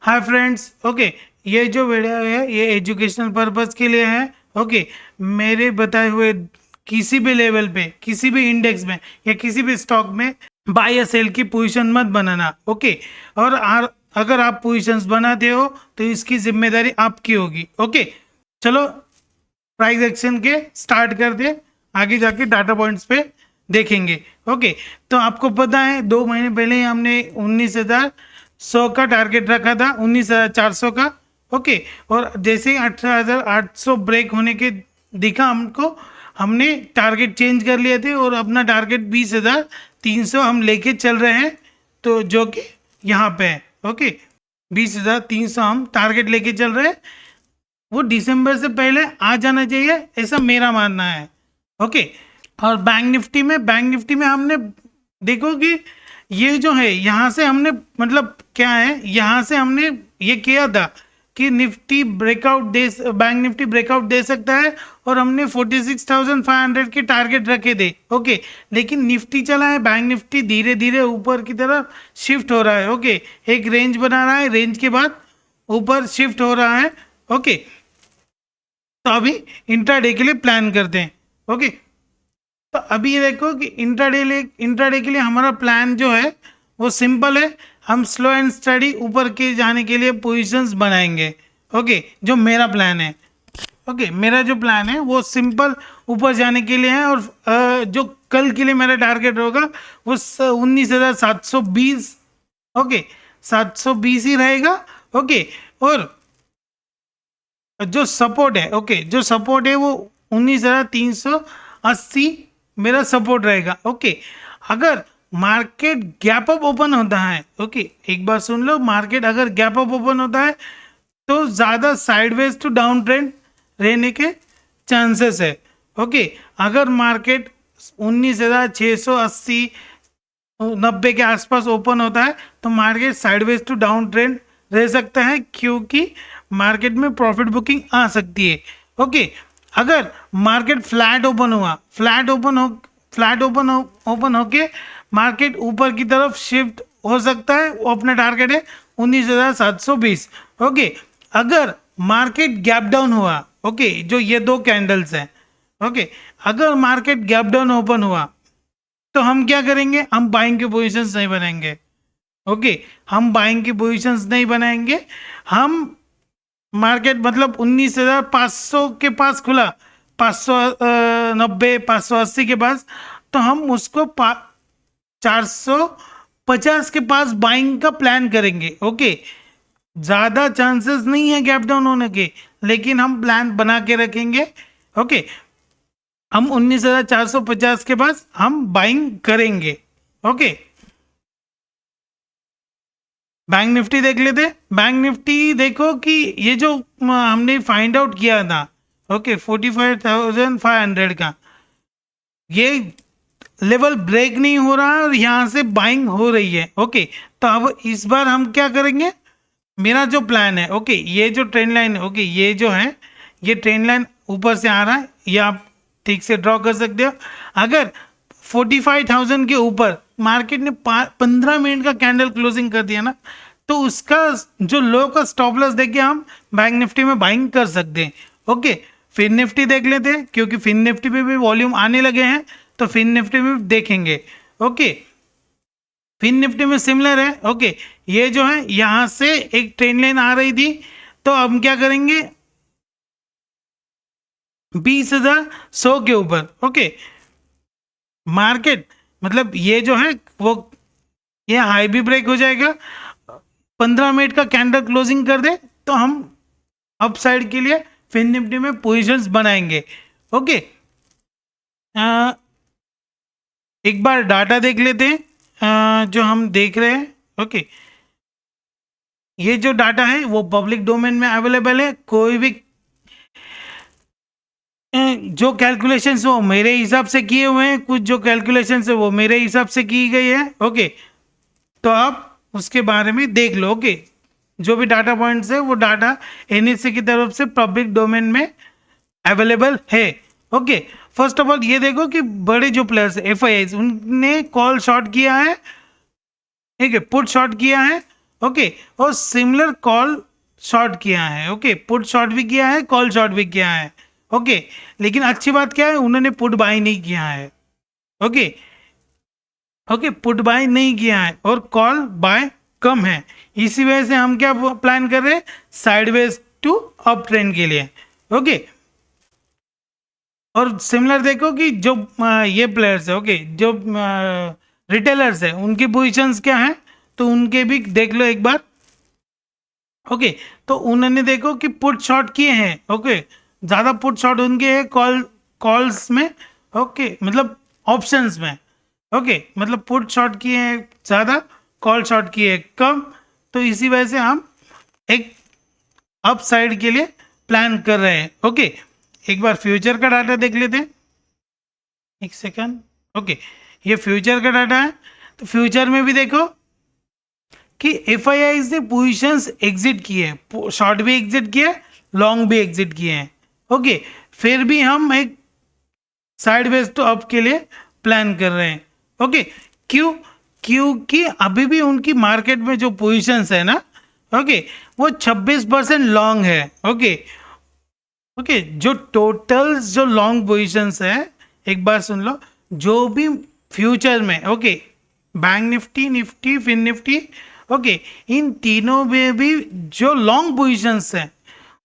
Hi friends. Okay, ये जो video है ये एजुकेशनल पर्पस के लिए है। ओके, मेरे बताए हुए किसी भी लेवल पे, किसी भी इंडेक्स में या किसी भी स्टॉक में बाय या सेल की पोजीशन मत बनाना। ओके, और अगर आप पोजीशंस बनाते हो तो इसकी जिम्मेदारी आपकी होगी। ओके, चलो प्राइस एक्शन के स्टार्ट कर दे, आगे जाके डाटा पॉइंट्स पे देखेंगे। ओके, तो आपको पता है 2 महीने पहले ही हमने 19,100 का टारगेट रखा था, 19,400 का। ओके, और जैसे ही 18,800 ब्रेक होने के दिखा हमको, हमने टारगेट चेंज कर लिए थे और अपना टारगेट 20,300 हम लेके चल रहे हैं, तो जो कि यहाँ पे है। ओके, 20,300 हम टारगेट लेके चल रहे हैं, वो दिसंबर से पहले आ जाना चाहिए, ऐसा मेरा मानना है। ओके, और बैंक निफ्टी में हमने देखो कि ये जो है यहाँ से हमने मतलब क्या है, यहाँ से हमने ये किया था कि निफ्टी ब्रेकआउट दे, बैंक निफ्टी ब्रेकआउट दे सकता है, और हमने 46,500 के टारगेट रखे थे। ओके, लेकिन निफ्टी चला है, बैंक निफ्टी धीरे धीरे ऊपर की तरफ शिफ्ट हो रहा है। ओके, एक रेंज बना रहा है, रेंज के बाद ऊपर शिफ्ट हो रहा है। ओके, तो अभी इंट्राडे के लिए प्लान करते हैं। ओके, तो अभी ये देखो कि इंट्राडे के लिए हमारा प्लान जो है वो सिंपल है। हम स्लो एंड स्टडी ऊपर के जाने के लिए पोजीशंस बनाएंगे। ओके, जो मेरा प्लान है, ओके मेरा जो प्लान है वो सिंपल ऊपर जाने के लिए है, और जो कल के लिए मेरा टारगेट होगा वो 19,720। ओके, 720 ही रहेगा। ओके, और जो सपोर्ट है, ओके जो सपोर्ट है वो 19,380 मेरा सपोर्ट रहेगा। ओके, अगर मार्केट गैप अप ओपन होता है, ओके एक बात सुन लो, मार्केट अगर गैप अप ओपन होता है तो ज़्यादा साइडवेज टू डाउन ट्रेंड रहने के चांसेस है। ओके, अगर मार्केट 19,680 90 के आसपास ओपन होता है तो market sideways to down trend रह सकता है, क्योंकि मार्केट में प्रॉफिट बुकिंग आ सकती है। ओके, अगर मार्केट फ्लैट ओपन हुआ, ओपन होके मार्केट ऊपर की तरफ शिफ्ट हो सकता है, वो अपना टारगेट है 19,720। ओके, अगर मार्केट गैप डाउन हुआ, ओके जो ये दो कैंडल्स हैं, ओके अगर मार्केट गैप डाउन ओपन हुआ तो हम क्या करेंगे, हम बाइंग की पोजीशंस नहीं बनाएंगे। ओके, हम बाइंग की पोजीशंस नहीं बनाएंगे। हम मार्केट मतलब 19,500 के पास खुला, 590 580 के पास, तो हम उसको 450 के पास बाइंग का प्लान करेंगे। ओके, ज़्यादा चांसेस नहीं है गैप डाउन होने के, लेकिन हम प्लान बना के रखेंगे। ओके, हम 19,450 के पास हम बाइंग करेंगे। ओके, बैंक निफ्टी देख लेते। बैंक निफ्टी देखो कि ये जो हमने फाइंड आउट किया था, ओके 45,500 का, ये लेवल ब्रेक नहीं हो रहा है और यहाँ से बाइंग हो रही है। ओके, तो अब इस बार हम क्या करेंगे, मेरा जो प्लान है, ओके ये जो ट्रेंड लाइन है, ओके ये जो है ये ट्रेंड लाइन ऊपर से आ रहा है, ये आप ठीक से ड्रॉ कर सकते हो। अगर 45,000 के ऊपर मार्केट ने 15 मिनट का कैंडल क्लोजिंग कर दिया ना, तो उसका जो लो का स्टॉप लॉस देके हम बैंक निफ्टी में बाइंग कर सकते हैं। ओके, फिन निफ्टी देख लेते हैं, क्योंकि फिन निफ्टी पे भी वॉल्यूम आने लगे हैं, तो फिन निफ्टी में देखेंगे। ओके, फिन निफ्टी में सिमिलर है। ओके, ये जो है यहाँ से एक ट्रेंड लाइन आ रही थी, तो हम क्या करेंगे 20,100 के ऊपर। ओके, मार्केट मतलब ये जो है वो ये हाई भी ब्रेक हो जाएगा, 15 मिनट का कैंडल क्लोजिंग कर दे तो हम अप साइड के लिए फिन निफ्टी में पोजीशंस बनाएंगे। ओके, एक बार डाटा देख लेते हैं जो हम देख रहे हैं। ओके, ये जो डाटा है वो पब्लिक डोमेन में अवेलेबल है। कोई भी जो कैलकुलेशंस वो मेरे हिसाब से किए हुए हैं, कुछ जो कैलकुलेशंस है वो मेरे हिसाब से की गई है। ओके, तो आप उसके बारे में देख लो। ओके, जो भी डाटा पॉइंट्स है वो डाटा एनएससी की तरफ से पब्लिक डोमेन में अवेलेबल है। ओके, फर्स्ट ऑफ ऑल ये देखो कि बड़े जो प्लेयर्स एफ आई उनने कॉल शॉर्ट किया है, ठीक है पुट शॉर्ट किया है, ओके, और सिमिलर कॉल शॉर्ट किया है। ओके, पुट शॉर्ट भी किया है, कॉल शॉर्ट भी किया है। ओके, लेकिन अच्छी बात क्या है, उन्होंने पुट बाय नहीं किया है। ओके, ओके, पुट बाय नहीं किया है और कॉल बाय कम है। इसी वजह से हम क्या प्लान कर रहे हैं, साइडवेज टू अप ट्रेंड के लिए। ओके, और सिमिलर देखो कि जो ये प्लेयर्स है, ओके, जो रिटेलर्स है, उनकी पोजीशंस क्या है, तो उनके भी देख लो एक बार। ओके, तो उन्होंने देखो कि पुट शॉर्ट किए हैं। ओके, ज़्यादा पुट शॉर्ट उनके है कॉल्स में। ओके, मतलब ऑप्शंस में। ओके, मतलब पुट शॉर्ट किए हैं ज़्यादा, कॉल शॉर्ट किए हैं कम। तो इसी वजह से हम एक अप साइड के लिए प्लान कर रहे हैं। ओके, एक बार फ्यूचर का डाटा देख लेते हैं, एक सेकंड। ओके, ये फ्यूचर का डाटा है। तो फ्यूचर में भी देखो कि एफ आई आई ने पोजिशंस एग्जिट किए हैं, शॉर्ट भी एग्जिट किए, लॉन्ग भी एग्जिट किए हैं। ओके, फिर भी हम एक साइडवेज टू अप के लिए प्लान कर रहे हैं। ओके, क्यों? क्योंकि अभी भी उनकी मार्केट में जो पोजीशंस है ना, ओके, वो 26% लॉन्ग है। ओके, ओके, जो टोटल जो लॉन्ग पोजीशंस है, एक बार सुन लो, जो भी फ्यूचर में, okay, bank Nifty, Nifty, fin Nifty, okay, इन तीनों में भी जो लॉन्ग पोजीशंस है,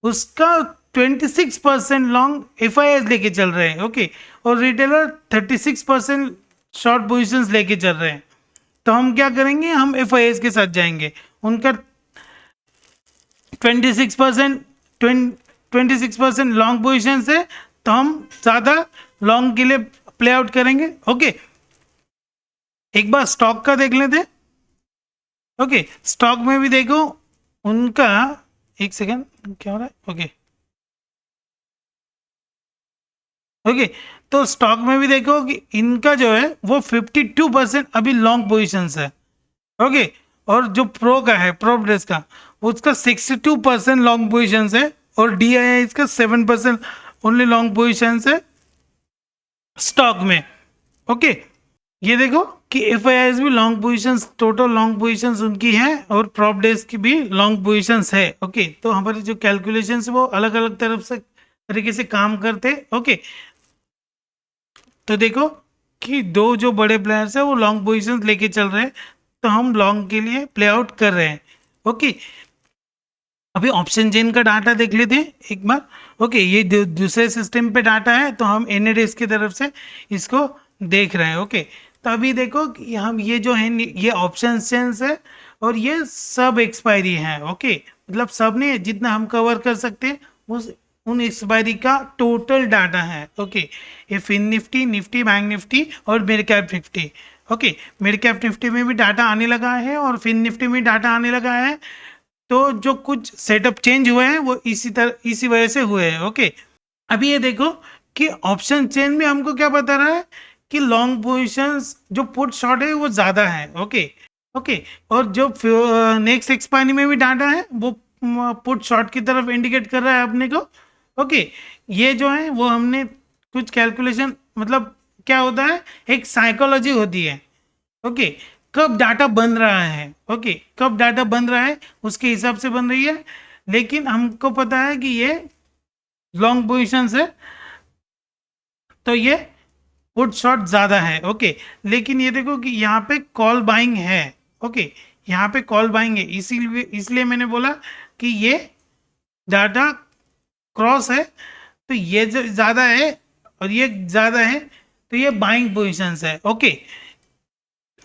उसका 26% लॉन्ग एफ आई एस लेके चल रहे हैं। ओके, और रिटेलर 36% शॉर्ट पोजीशंस लेके चल रहे हैं। तो हम क्या करेंगे, हम एफ आई एस के साथ जाएंगे। उनका 26% 26% लॉन्ग पोजिशन है, तो हम ज़्यादा लॉन्ग के लिए प्ले आउट करेंगे। ओके, एक बार स्टॉक का देख लेते हैं। ओके, स्टॉक में भी देखो उनका, एक सेकेंड, क्या हो रहा है। ओके, ओके, तो स्टॉक में भी देखो कि इनका जो है वो 52% अभी लॉन्ग पोजिशंस है। ओके, और जो प्रो का है, प्रो डेस्क का, उसका 62% लॉन्ग पोजिशन है, और डी आई आई इसका 7% ओनली लॉन्ग पोजिशन है स्टॉक में। ओके, ये देखो कि एफ आई भी long positions, total long positions उनकी है, और प्रॉप डेस्क की भी लॉन्ग पोजिशंस है। ओके, तो हमारी जो कैलकुलेशंस वो अलग अलग तरफ से तरीके से काम करते। ओके, तो देखो कि दो जो बड़े प्लेयर्स हैं वो लॉन्ग पोजिशंस लेके चल रहे हैं, तो हम लॉन्ग के लिए प्ले आउट कर रहे हैं। ओके, अभी ऑप्शन चेन का डाटा देख लेते हैं एक बार। ओके, ये दूसरे सिस्टम पे डाटा है, तो हम एनएडीएस की तरफ से इसको देख रहे हैं। ओके, तो अभी देखो कि हम ये जो है, ये ऑप्शन चेन्स है, और ये सब एक्सपायरी है। ओके, मतलब सब ने जितना हम कवर कर सकते हैं उस उन एक्सपायरी का टोटल डाटा है। ओके, ये fin Nifty, Nifty, bank Nifty और mid cap Nifty. Okay, mid cap Nifty में भी डाटा आने लगा है, और फिन निफ्टी में डाटा आने लगा है। तो जो कुछ सेटअप चेंज हुए हैं वो इसी वजह से हुए हैं। ओके, अभी ये देखो कि ऑप्शन चेन में हमको क्या बता रहा है कि लॉन्ग पोजीशंस जो पुट शॉर्ट है वो ज़्यादा है। ओके, ओके, और जो नेक्स्ट एक्सपायरी में भी डाटा है वो पुट शॉर्ट की तरफ इंडिकेट कर रहा है अपने को। ओके, ये जो है वो हमने कुछ कैलकुलेशन, मतलब क्या होता है, एक साइकोलॉजी होती है। ओके, कब डाटा बन रहा है, ओके, कब डाटा बन रहा है उसके हिसाब से बन रही है। लेकिन हमको पता है कि ये लॉन्ग पोजिशन है, तो ये पुट शॉट ज़्यादा है। ओके, लेकिन ये देखो कि यहाँ पे कॉल बाइंग है। ओके, यहाँ पे कॉल बाइंग है, इसीलिए इसलिए मैंने बोला कि ये डाटा क्रॉस है, तो ये जो ज़्यादा है और ये ज़्यादा है, तो ये बाइंग पोजिशन है। ओके,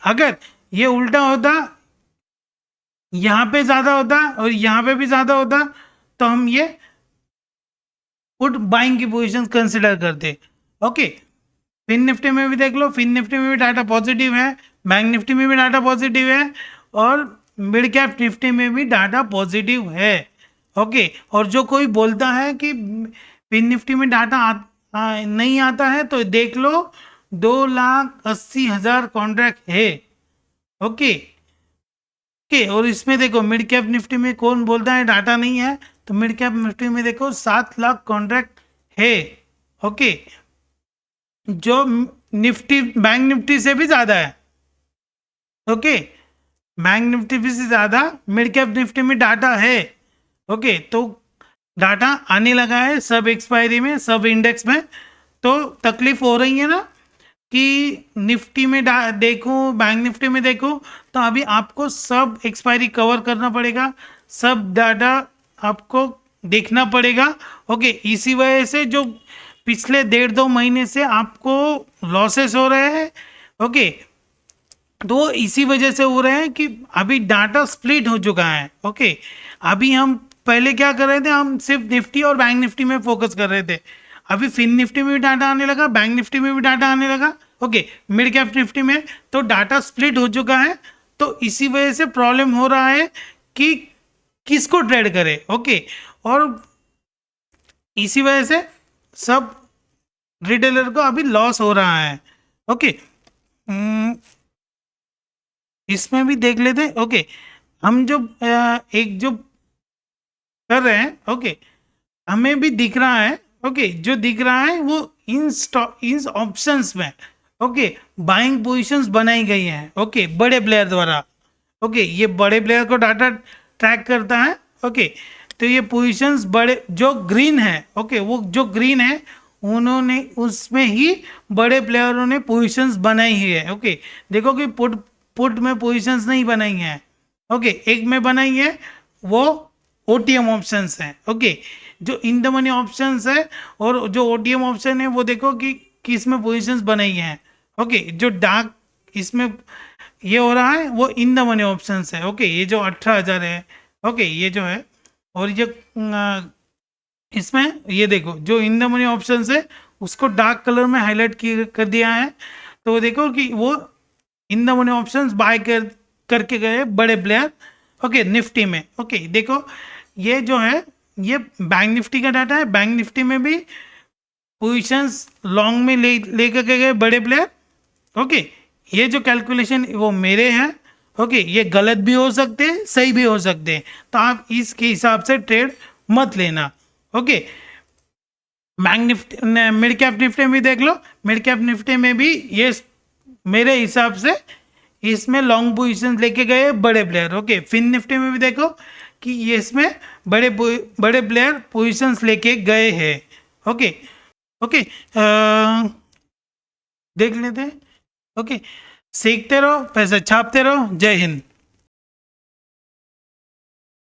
अगर ये उल्टा होता, यहाँ पे ज़्यादा होता और यहाँ पे भी ज़्यादा होता, तो हम ये पुट बाइंग की पोजीशन कंसिडर करते। ओके, फिन निफ्टी में भी देख लो, फिन निफ्टी में भी डाटा पॉजिटिव है, बैंक निफ्टी में भी डाटा पॉजिटिव है, और मिड कैप निफ्टी में भी डाटा पॉजिटिव है। ओके, और जो कोई बोलता है कि फिन निफ्टी में डाटा नहीं आता है, तो देख लो 2,80,000 कॉन्ट्रैक्ट है। ओके, ओके, और इसमें देखो मिड कैप निफ्टी में कौन बोलता है डाटा नहीं है, तो मिड कैप निफ्टी में देखो 7 लाख कॉन्ट्रैक्ट है। ओके, जो निफ्टी बैंक निफ्टी से भी ज़्यादा है। ओके, बैंक निफ्टी से ज़्यादा मिड कैप निफ्टी में डाटा है। ओके, तो डाटा आने लगा है सब एक्सपायरी में, सब इंडेक्स में। तो तकलीफ हो रही है ना कि निफ्टी में देखो, बैंक निफ्टी में देखो, तो अभी आपको सब एक्सपायरी कवर करना पड़ेगा, सब डाटा आपको देखना पड़ेगा। ओके, इसी वजह से जो पिछले 1.5-2 महीने से आपको लॉसेस हो रहे हैं। ओके, तो इसी वजह से हो रहे हैं कि अभी डाटा स्प्लिट हो चुका है। ओके, अभी हम पहले क्या कर रहे थे, हम सिर्फ निफ्टी और बैंक निफ्टी में फोकस कर रहे थे। अभी फिन निफ्टी में भी डाटा आने लगा, बैंक निफ्टी में भी डाटा आने लगा। ओके, मिड कैप निफ्टी में तो डाटा स्प्लिट हो चुका है। तो इसी वजह से प्रॉब्लम हो रहा है कि किसको ट्रेड करे। ओके, और इसी वजह से सब रिटेलर को अभी लॉस हो रहा है। ओके, इसमें भी देख लेते हैं। ओके, हम जो एक जो कर रहे हैं, ओके, हमें भी दिख रहा है। ओके, जो दिख रहा है वो इन स्टॉक, इन ऑप्शंस में, ओके, बाइंग पोजीशंस बनाई गई हैं। ओके, बड़े प्लेयर द्वारा। ओके, ये बड़े प्लेयर को डाटा ट्रैक करता है। ओके, तो ये पोजीशंस बड़े जो ग्रीन है, ओके, वो जो ग्रीन है उन्होंने उसमें ही बड़े प्लेयरों ने पोजीशंस बनाई ही है। ओके, देखो कि पुट पुट में पोजीशंस नहीं बनाई हैं। ओके, एक में बनाई है, वो ओटीएम ऑप्शंस हैं। ओके, जो इन द मनी ऑप्शंस है और जो ओटीएम ऑप्शन है वो देखो कि किस में पोजीशंस बनाई हैं। ओके, जो डार्क इसमें ये हो रहा है वो इन द मनी ऑप्शंस है। ओके, ये जो 18,000 है, ओके, ये जो है, और ये इसमें ये देखो जो इन द मनी ऑप्शंस है उसको डार्क कलर में हाईलाइट कर दिया है। तो देखो कि वो in the money options buy करके गए बड़े प्लेयर। ओके, निफ्टी में। ओके, देखो ये जो है ये बैंक निफ्टी का डाटा है। बैंक निफ्टी में भी पोजीशंस लॉन्ग में लेकर के गए बड़े प्लेयर। ओके, ये जो कैलकुलेशन वो मेरे हैं। ओके, ये गलत भी हो सकते हैं, सही भी हो सकते हैं, तो आप इसके हिसाब से ट्रेड मत लेना। Okay, bank Nifty, mid cap Nifty में देख लो, मिड कैप निफ्टी में भी ये मेरे हिसाब से इसमें लॉन्ग पोजीशन लेके गए बड़े प्लेयर। ओके, फिन निफ्टी में भी देखो कि ये इसमें बड़े बड़े प्लेयर पोजीशंस लेके गए हैं। ओके, ओके, देख लेते हैं। ओके, सीखते रहो, पैसे छापते रहो। जय हिंद।